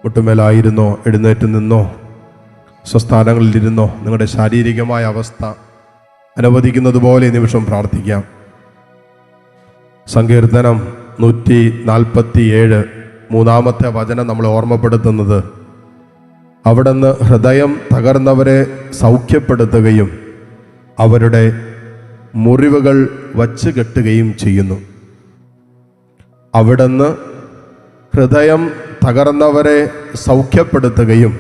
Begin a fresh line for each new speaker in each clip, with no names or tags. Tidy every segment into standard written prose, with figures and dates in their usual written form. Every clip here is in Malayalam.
മുട്ടുമേലായിരുന്നോ, എഴുന്നേറ്റ് നിന്നോ, സ്വസ്ഥാനങ്ങളിലിരുന്നോ, നിങ്ങളുടെ ശാരീരികമായ അവസ്ഥ അനുവദിക്കുന്നത് പോലെ ഈ നിമിഷം പ്രാർത്ഥിക്കാം. സങ്കീർത്തനം 147 മൂന്നാമത്തെ വചനം നമ്മളെ ഓർമ്മപ്പെടുത്തുന്നത്, അവിടുന്ന് ഹൃദയം തകർന്നവരെ സൗഖ്യപ്പെടുത്തുകയും അവരുടെ മുറിവുകൾ വച്ച് കെട്ടുകയും ചെയ്യുന്നു. അവിടുന്ന് ഹൃദയം തകർന്നവരെ സൗഖ്യപ്പെടുത്തുകയും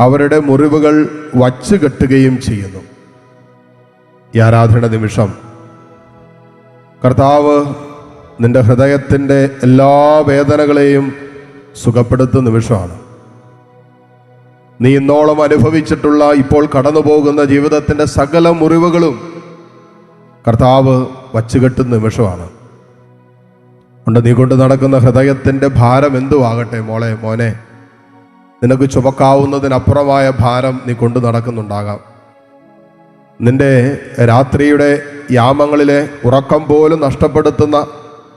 അവരുടെ മുറിവുകൾ വച്ച് കെട്ടുകയും ചെയ്യുന്നു. ഈ ആരാധന നിമിഷം കർത്താവ് നിന്റെ ഹൃദയത്തിൻ്റെ എല്ലാ വേദനകളെയും സുഖപ്പെടുത്തുന്ന നിമിഷമാണ്. നീ ഇന്നോളം അനുഭവിച്ചിട്ടുള്ള, ഇപ്പോൾ കടന്നു പോകുന്ന ജീവിതത്തിൻ്റെ സകല മുറിവുകളും കർത്താവ് വച്ചുകെട്ടുന്ന നിമിഷമാണ്. നീ കൊണ്ട് നടക്കുന്ന ഹൃദയത്തിൻ്റെ ഭാരം എന്തുവാകട്ടെ, മോളെ, മോനെ, നിനക്ക് ചുമക്കാവുന്നതിനപ്പുറമായ ഭാരം നീ കൊണ്ടു നടക്കുന്നുണ്ടാകാം. നിന്റെ രാത്രിയുടെ യാമങ്ങളിലെ ഉറക്കം പോലും നഷ്ടപ്പെടുത്തുന്ന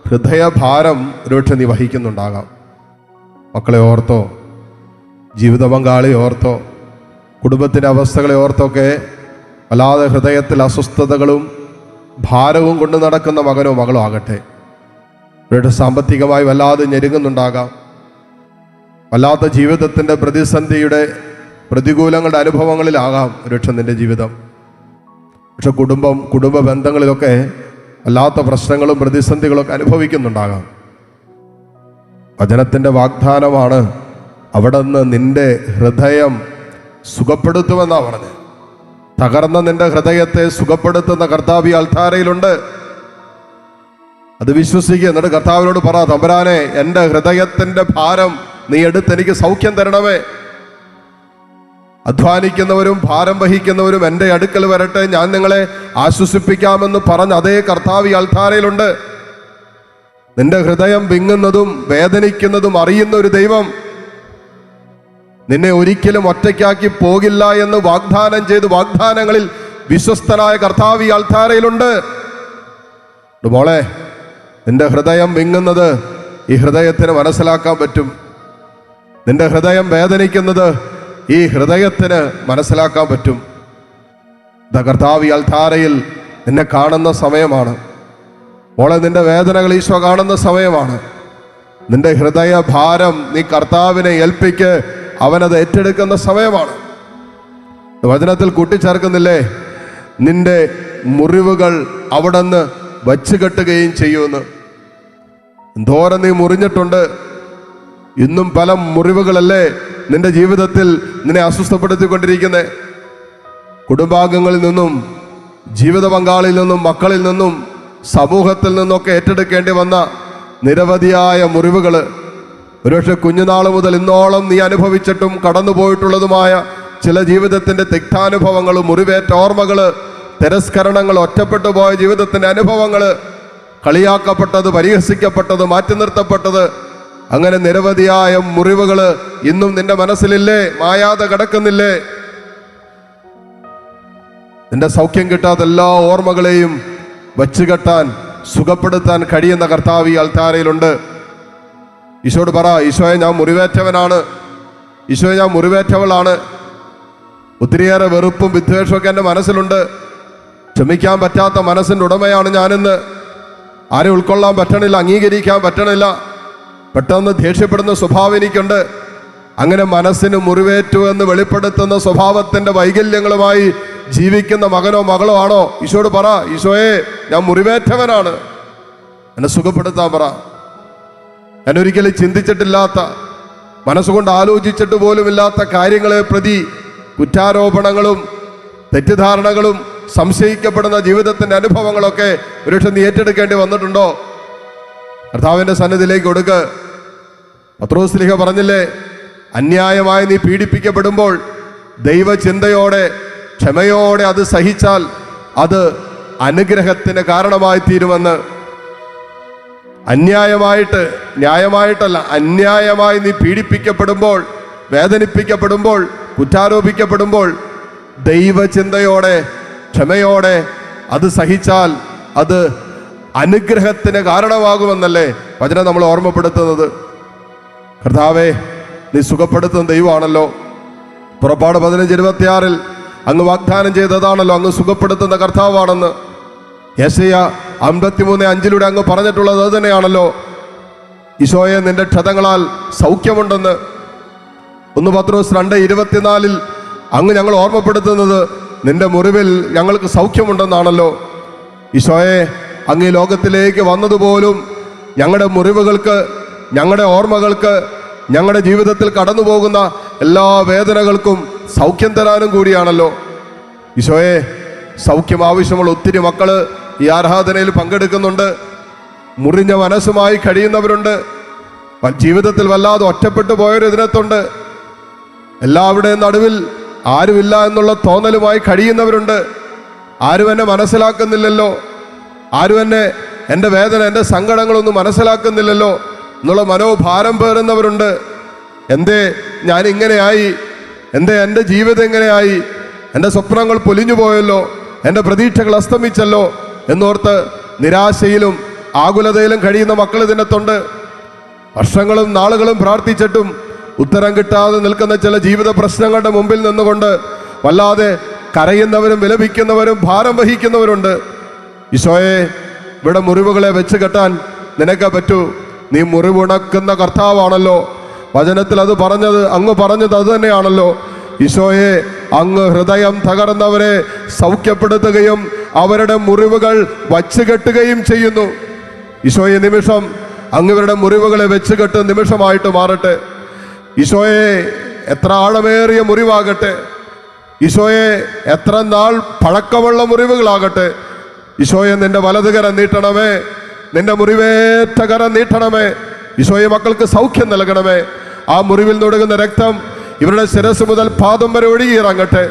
ഹൃദയഭാരം ഒരുപക്ഷെ നീ വഹിക്കുന്നുണ്ടാകാം. മക്കളെ ഓർത്തോ, ജീവിത പങ്കാളിയെ ഓർത്തോ, കുടുംബത്തിൻ്റെ അവസ്ഥകളെ ഓർത്തൊക്കെ വല്ലാതെ ഹൃദയത്തിൽ അസ്വസ്ഥതകളും ഭാരവും കൊണ്ടു നടക്കുന്ന മകനോ മകളോ ആകട്ടെ, ഇവരുടെ സാമ്പത്തികമായി വല്ലാതെ ഞെരുങ്ങുന്നുണ്ടാകാം. വല്ലാത്ത ജീവിതത്തിൻ്റെ പ്രതിസന്ധിയുടെ പ്രതികൂലങ്ങളുടെ അനുഭവങ്ങളിലാകാം ഒരുപക്ഷെ നിന്റെ ജീവിതം. പക്ഷെ കുടുംബ ബന്ധങ്ങളിലൊക്കെ വല്ലാത്ത പ്രശ്നങ്ങളും പ്രതിസന്ധികളൊക്കെ അനുഭവിക്കുന്നുണ്ടാകാം. വചനത്തിൻ്റെ വാഗ്ദാനമാണ്, അവിടെ നിന്ന് നിന്റെ ഹൃദയം സുഖപ്പെടുത്തുമെന്നാണ് പറഞ്ഞത്. തകർന്ന നിന്റെ ഹൃദയത്തെ സുഖപ്പെടുത്തുന്ന കർത്താവ് ഈ അൾത്താരയിലുണ്ട്. അത് വിശ്വസിക്കുക. എന്നിട്ട് കർത്താവിനോട് പറ, തമ്പുരാനെ, എൻ്റെ ഹൃദയത്തിൻ്റെ ഭാരം നീ എടുത്ത് എനിക്ക് സൗഖ്യം തരണമേ. അധ്വാനിക്കുന്നവരും ഭാരം വഹിക്കുന്നവരും എൻ്റെ അടുക്കൽ വരട്ടെ, ഞാൻ നിങ്ങളെ ആശ്വസിപ്പിക്കാമെന്ന് പറഞ്ഞ് അതേ കർത്താവ് ഈ അൾത്താരയിലുണ്ട്. നിന്റെ ഹൃദയം വിങ്ങുന്നതും വേദനിക്കുന്നതും അറിയുന്ന ഒരു ദൈവം നിന്നെ ഒരിക്കലും ഒറ്റയ്ക്കാക്കി പോകില്ല എന്ന് വാഗ്ദാനം ചെയ്ത് വാഗ്ദാനങ്ങളിൽ വിശ്വസ്തനായ കർത്താവ് ഈ അൾത്താരയിലുണ്ട്. മോളെ, നിന്റെ ഹൃദയം വിങ്ങുന്നത് ഈ ഹൃദയത്തിന് മനസ്സിലാക്കാൻ പറ്റും. നിന്റെ ഹൃദയം വേദനിക്കുന്നത് ഈ ഹൃദയത്തിന് മനസ്സിലാക്കാൻ പറ്റും. കർത്താവ് ഈ അൾത്താരയിൽ നിന്നെ കാണുന്ന സമയമാണ്. മോളെ, നിന്റെ വേദനകൾ ഈശോ കാണുന്ന സമയമാണ്. നിന്റെ ഹൃദയ ഭാരം നീ കർത്താവിനെ ഏൽപ്പിക്ക്, അവനത് ഏറ്റെടുക്കുന്ന സമയമാണ്. വചനത്തിൽ കൂട്ടിച്ചേർക്കുന്നില്ലേ, നിന്റെ മുറിവുകൾ അവിടുന്ന് വച്ച് കെട്ടുകയും ചെയ്യുമെന്ന്. എന്തോരം നീ മുറിഞ്ഞിട്ടുണ്ട്. ഇന്നും പല മുറിവുകളല്ലേ നിന്റെ ജീവിതത്തിൽ നിന്നെ അസ്വസ്ഥപ്പെടുത്തിക്കൊണ്ടിരിക്കുന്നത്. കുടുംബാംഗങ്ങളിൽ നിന്നും, ജീവിത പങ്കാളിൽ നിന്നും, മക്കളിൽ നിന്നും, സമൂഹത്തിൽ നിന്നൊക്കെ ഏറ്റെടുക്കേണ്ടി വന്ന നിരവധിയായ മുറിവുകൾ, ഒരുപക്ഷെ കുഞ്ഞുനാൾ മുതൽ ഇന്നോളം നീ അനുഭവിച്ചിട്ടും കടന്നുപോയിട്ടുള്ളതുമായ ചില ജീവിതത്തിൻ്റെ തിക്താനുഭവങ്ങൾ, മുറിവേറ്റ ഓർമ്മകൾ, തിരസ്കരണങ്ങൾ, ഒറ്റപ്പെട്ടു പോയ ജീവിതത്തിൻ്റെ അനുഭവങ്ങൾ, കളിയാക്കപ്പെട്ടത്, പരിഹസിക്കപ്പെട്ടത്, മാറ്റി നിർത്തപ്പെട്ടത്, അങ്ങനെ നിരവധിയായ മുറിവുകൾ ഇന്നും നിന്റെ മനസ്സിലില്ലേ? മായാതെ കിടക്കുന്നില്ലേ? നിന്റെ സൗഖ്യം കിട്ടാത്ത എല്ലാ ഓർമ്മകളെയും വച്ചുകെട്ടാൻ, സുഖപ്പെടുത്താൻ കഴിയുന്ന കർത്താവ് ഈ അൾത്താരയിലുണ്ട്. ഈശോയോട് പറ, ഈശോയെ, ഞാൻ മുറിവേറ്റവനാണ്. ഈശോയെ, ഞാൻ മുറിവേറ്റവളാണ്. ഒത്തിരിയേറെ വെറുപ്പും വിദ്വേഷമൊക്കെ എൻ്റെ മനസ്സിലുണ്ട്. ക്ഷമിക്കാൻ പറ്റാത്ത മനസ്സിൻ്റെ ഉടമയാണ് ഞാനിന്ന്. ആരെ ഉൾക്കൊള്ളാൻ പറ്റണില്ല, അംഗീകരിക്കാൻ പറ്റണില്ല. പെട്ടെന്ന് ദേഷ്യപ്പെടുന്ന സ്വഭാവം എനിക്കുണ്ട്. അങ്ങനെ മനസ്സിന് മുറിവേറ്റു എന്ന് വെളിപ്പെടുത്തുന്ന സ്വഭാവത്തിൻ്റെ വൈകല്യങ്ങളുമായി ജീവിക്കുന്ന മകനോ മകളോ ആണോ? ഈശോയോട് പറ, ഈശോയെ, ഞാൻ മുറിവേറ്റവനാണ്, എന്നെ സുഖപ്പെടുത്താൻ പറ. ഞാൻ ഒരിക്കലും ചിന്തിച്ചിട്ടില്ലാത്ത, മനസ്സുകൊണ്ട് ആലോചിച്ചിട്ട് പോലുമില്ലാത്ത കാര്യങ്ങളെ പ്രതി കുറ്റാരോപണങ്ങളും തെറ്റിദ്ധാരണകളും സംശയിക്കപ്പെടുന്ന ജീവിതത്തിൻ്റെ അനുഭവങ്ങളൊക്കെ ഒരുപക്ഷെ നീ ഏറ്റെടുക്കേണ്ടി വന്നിട്ടുണ്ടോ? കർത്താവിൻ്റെ സന്നിധിയിലേക്ക് കൊടുക്ക്. പത്രോസ് ശ്ലീഹ പറഞ്ഞില്ലേ, അന്യായമായി നീ പീഡിപ്പിക്കപ്പെടുമ്പോൾ ദൈവചിന്തയോടെ, ക്ഷമയോടെ അത് സഹിച്ചാൽ അത് അനുഗ്രഹത്തിന് കാരണമായി തീരുമെന്ന്. അന്യായമായിട്ട്, ന്യായമായിട്ടല്ല, അന്യായമായി നീ പീഡിപ്പിക്കപ്പെടുമ്പോൾ, വേദനിപ്പിക്കപ്പെടുമ്പോൾ, കുറ്റാരോപിക്കപ്പെടുമ്പോൾ ദൈവചിന്തയോടെ, ക്ഷമയോടെ അത് സഹിച്ചാൽ അത് അനുഗ്രഹത്തിന് കാരണമാകുമെന്നല്ലേ വചനം നമ്മൾ ഓർമ്മപ്പെടുത്തുന്നത്. കർത്താവേ, നീ സുഖപ്പെടുത്തുന്ന ദൈവമാണല്ലോ. പുറപ്പാട് 15:26 അങ്ങ് വാഗ്ദാനം ചെയ്തതാണല്ലോ, അങ്ങ് സുഖപ്പെടുത്തുന്ന കർത്താവാണെന്ന്. യെശയ്യാ 53:5 അങ്ങ് പറഞ്ഞിട്ടുള്ളത് അത് തന്നെയാണല്ലോ. ഈശോയെ, നിന്റെ ക്ഷതങ്ങളാൽ സൗഖ്യമുണ്ടെന്ന്. 1 പത്രോസ് 2:24 അങ്ങ് ഞങ്ങൾ ഓർമ്മപ്പെടുത്തുന്നത് നിന്റെ മുറിവിൽ ഞങ്ങൾക്ക് സൗഖ്യമുണ്ടെന്നാണല്ലോ. ഈശോയെ, അങ്ങ് ഈ ലോകത്തിലേക്ക് വന്നതുപോലും ഞങ്ങളുടെ മുറിവുകൾക്ക്, ഞങ്ങളുടെ ഓർമ്മകൾക്ക്, ഞങ്ങളുടെ ജീവിതത്തിൽ കടന്നു പോകുന്ന എല്ലാ വേദനകൾക്കും സൗഖ്യം തരാനും കൂടിയാണല്ലോ. ഈശോയെ, സൗഖ്യം ആവശ്യമുള്ള ഒത്തിരി മക്കള് ഈ ആരാധനയിൽ പങ്കെടുക്കുന്നുണ്ട്. മുറിഞ്ഞ മനസ്സുമായി കഴിയുന്നവരുണ്ട്. ജീവിതത്തിൽ വല്ലാതെ ഒറ്റപ്പെട്ടു പോയവർ ഇതിനകത്തുണ്ട്. എല്ലാവരുടെയും നടുവിൽ ആരുമില്ല എന്നുള്ള തോന്നലുമായി കഴിയുന്നവരുണ്ട്. ആരും എന്നെ മനസ്സിലാക്കുന്നില്ലല്ലോ, ആരും എൻ്റെ വേദന, എൻ്റെ സങ്കടങ്ങളൊന്നും മനസ്സിലാക്കുന്നില്ലല്ലോ എന്നുള്ള മനോഭാരം പേറുന്നവരുണ്ട്. എന്തേ ഞാൻ ഇങ്ങനെയായി, എൻ്റെ ജീവിതം ഇങ്ങനെയായി, എൻ്റെ സ്വപ്നങ്ങൾ പൊലിഞ്ഞു പോയല്ലോ, എൻ്റെ പ്രതീക്ഷകൾ അസ്തമിച്ചല്ലോ എന്നോർത്ത് നിരാശയിലും ആകുലതയിലും കഴിയുന്ന മക്കൾ ഇതിനകത്തുണ്ട്. വർഷങ്ങളും നാളുകളും പ്രാർത്ഥിച്ചിട്ടും ഉത്തരം കിട്ടാതെ നിൽക്കുന്ന ചില ജീവിത പ്രശ്നങ്ങളുടെ മുമ്പിൽ നിന്നുകൊണ്ട് വല്ലാതെ കരയുന്നവരും വിലപിക്കുന്നവരും ഭാരം വഹിക്കുന്നവരുണ്ട്. ഈശോയെ, ഇവിടെ മുറിവുകളെ വെച്ച് കെട്ടാൻ നിനക്ക് പറ്റൂ. നീ മുറിവുണക്കുന്ന കർത്താവാണല്ലോ. വചനത്തിൽ അത് പറഞ്ഞത്, അങ്ങ് പറഞ്ഞത് അത് തന്നെയാണല്ലോ. ഈശോയെ, അങ്ങ് ഹൃദയം തകർന്നവരെ സൗഖ്യപ്പെടുത്തുകയും അവരുടെ മുറിവുകൾ വച്ച് കെട്ടുകയും ചെയ്യുന്നു. ഈശോയെ, നിമിഷം അങ്ങ് ഇവരുടെ മുറിവുകളെ വെച്ച് കെട്ട് നിമിഷമായിട്ട് മാറട്ടെ. ഈശോയെ, എത്ര ആഴമേറിയ മുറിവാകട്ടെ, ഈശോയെ, എത്ര നാൾ പഴക്കമുള്ള മുറിവുകളാകട്ടെ, ഈശോയെ, നിന്റെ വലതുകരം നീട്ടണമേ, നിന്റെ മുറിവേറ്റ കരം നീട്ടണമേ. ഈശോയെ, മക്കൾക്ക് സൗഖ്യം നൽകണമേ. ആ മുറിവിൽ നിന്നൊഴുകുന്ന രക്തം ഇവരുടെ ശിരസ് മുതൽ പാദം വരെ ഒഴുകിയിറങ്ങട്ടെ.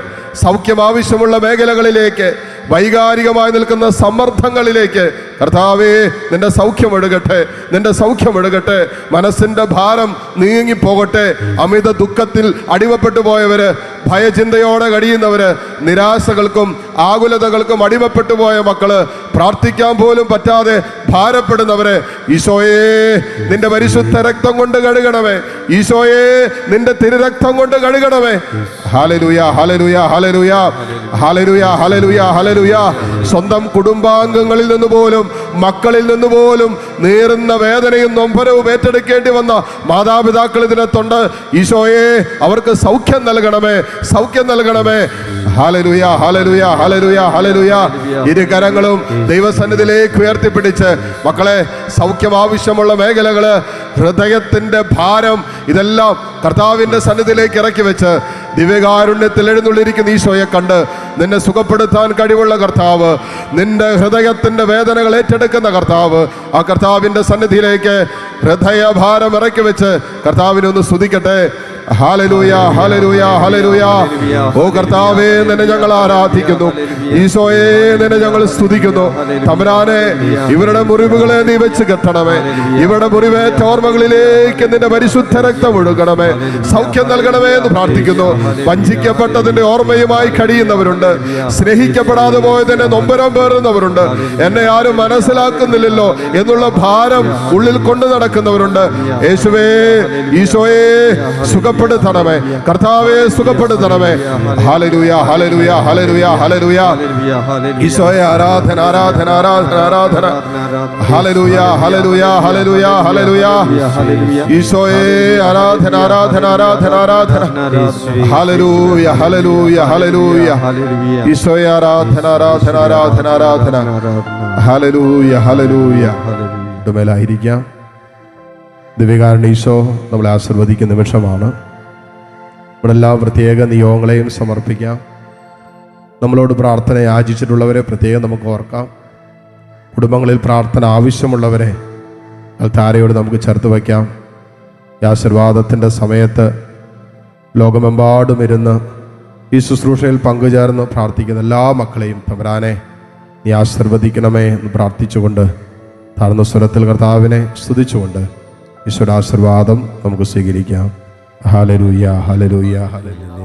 സൗഖ്യം ആവശ്യമുള്ള മേഖലകളിലേക്ക്, വൈകാരികമായി നിൽക്കുന്ന സമ്മർദ്ദങ്ങളിലേക്ക് കർത്താവേ, നിന്റെ സൗഖ്യം ഒഴുകട്ടെ, നിന്റെ സൗഖ്യം ഒഴുകട്ടെ. മനസ്സിന്റെ ഭാരം നീങ്ങിപ്പോകട്ടെ. അമിത ദുഃഖത്തിൽ അടിമപ്പെട്ടു പോയവര്, ഭയചിന്തയോടെ കഴിയുന്നവര്, നിരാശകൾക്കും ആകുലതകൾക്കും അടിമപ്പെട്ടു പോയ മക്കള്, പ്രാർത്ഥിക്കാൻ പോലും പറ്റാതെ ഭാരപ്പെടുന്നവരെ, ഈശോയെ, നിന്റെ പരിശുദ്ധ രക്തം കൊണ്ട് കഴുകണമേ. ഈശോയെ, നിന്റെ തിരുരക്തം കൊണ്ട് കഴുകണമേ. ഹല്ലേലൂയ, ഹല്ലേലൂയ, ഹല്ലേലൂയ, ഹല്ലേലൂയ, ഹല്ലേലൂയ, ഹല്ലേലൂയ. സ്വന്തം കുടുംബാംഗങ്ങളിൽ നിന്ന് പോലും, മക്കളിൽ നിന്ന് പോലും നേറുന്ന വേദനയും നൊമ്പരവും ഏറ്റെടുക്കേണ്ടി വന്ന മാതാപിതാക്കൾ ഇതിനകത്തുണ്ട്. ഈശോയെ, അവർക്ക് സൗഖ്യം നൽകണമേ, സൗഖ്യം നൽകണമേ. ഹല്ലേലൂയ, ഹല്ലേലൂയ, ഹല്ലേലൂയ, ഹല്ലേലൂയ. ഇരു കരങ്ങളും ദൈവസന്നിധിയിലേക്ക് ഉയർത്തിപ്പിടിച്ച് മക്കളെ, സൗഖ്യം ആവശ്യമുള്ള മേഖലകള്, ഹൃദയത്തിന്റെ ഭാരം, ഇതെല്ലാം കർത്താവിന്റെ സന്നിധിയിലേക്ക് ഇറക്കി വെച്ച് ദിവ്യകാരുണ്യത്തിൽ എഴുന്നള്ളിരിക്കുന്ന ഈശോയെ കണ്ട് നിന്നെ സുഖപ്പെടുത്താൻ കഴിവുള്ള കർത്താവ്, നിന്റെ ഹൃദയത്തിന്റെ വേദനകൾ ഏറ്റെടുക്കുന്ന കർത്താവ്, ആ കർത്താവിന്റെ സന്നിധിയിലേക്ക് ഹൃദയഭാരം ഇറക്കി വെച്ച് കർത്താവിനെ ഒന്ന് സ്തുതിക്കട്ടെ. ഹല്ലേലൂയ, ഹല്ലേലൂയ, ഹല്ലേലൂയ. ഓ കർത്താവേ, നിന്നെ ഞങ്ങൾ ആരാധിക്കുന്നു. ഈശോയെ, നിന്നെ ഞങ്ങൾ സ്തുതിക്കുന്നു. തമ്പുരാനെ, ഇവരുടെ മുറിവുകളെ നീ വെച്ച് കെട്ടണമേ. ഇവരുടെ മുറിവേറ്റ ഓർമ്മകളിലേക്ക് നിന്റെ പരിശുദ്ധ രക്തം ഒഴുകണമേ. സൗഖ്യം നൽകണമേ എന്ന് പ്രാർത്ഥിക്കുന്നു. വഞ്ചിക്കപ്പെട്ടതിന്റെ ഓർമ്മയുമായി കഴിയുന്നവരുണ്ട്. സ്നേഹിക്കപ്പെടാതെ പോയതിന്റെ നൊമ്പരം പേറുന്നവരുണ്ട്. എന്നെ ആരും മനസ്സിലാക്കുന്നില്ലല്ലോ എന്നുള്ള ഭാരം ഉള്ളിൽ കൊണ്ടു നടക്കുന്നവരുണ്ട്. യേശുവേ, ഈശോയെ, സുഖപ്പെടുത്തണമേ. കർത്താവേ, സുഖപ്പെടുത്തണമേ. ഹല്ലേലൂയ, ഹല്ലേലൂയ, ഹല്ലേലൂയ, ഹല്ലേലൂയ. ഈശോയെ, ആരാധന, ആരാധന, ആരാധന, ആരാധന. ഹല്ലേലൂയ, ഹല്ലേലൂയ, ഹല്ലേലൂയ, ഹല്ലേലൂയ. ഈശോയെ, ആരാധന, ആരാധന, ആരാധന, ആരാധന. ഹല്ലേലൂയ, ഹല്ലേലൂയ, ഹല്ലേലൂയ. ഈശോയെ, ആരാധന, ആരാധന, ആരാധന, ആരാധന. ഹല്ലേലൂയ, ഹല്ലേലൂയ. മേലായിരിക്കാം. ദിവ്യകാരുണ്യ ഈശോ നമ്മളെ ആശീർവദിക്കുന്ന നിമിഷമാണ്. ഇവിടെ എല്ലാ പ്രത്യേക നിയോഗങ്ങളെയും സമർപ്പിക്കാം. നമ്മളോട് പ്രാർത്ഥന യാചിച്ചിട്ടുള്ളവരെ പ്രത്യേകം നമുക്ക് ഓർക്കാം. കുടുംബങ്ങളിൽ പ്രാർത്ഥന ആവശ്യമുള്ളവരെ അൽത്താരയോട് നമുക്ക് ചേർത്ത് വയ്ക്കാം. ഈ ആശീർവാദത്തിൻ്റെ സമയത്ത് ലോകമെമ്പാടും ഇരുന്ന് ഈ ശുശ്രൂഷയിൽ പങ്കുചേർന്ന് പ്രാർത്ഥിക്കുന്ന എല്ലാ മക്കളെയും തമ്പുരാനെ നീ ആശീർവദിക്കണമേ എന്ന് പ്രാർത്ഥിച്ചുകൊണ്ട് താഴ്ന്ന സ്വരത്തിൽ കർത്താവിനെ സ്തുതിച്ചുകൊണ്ട് ഈശോയുടെ ആശീർവാദം നമുക്ക് സ്വീകരിക്കാം. ഹല്ലേലൂയ, ഹല്ലേലൂയ, ഹല്ലേലൂയ.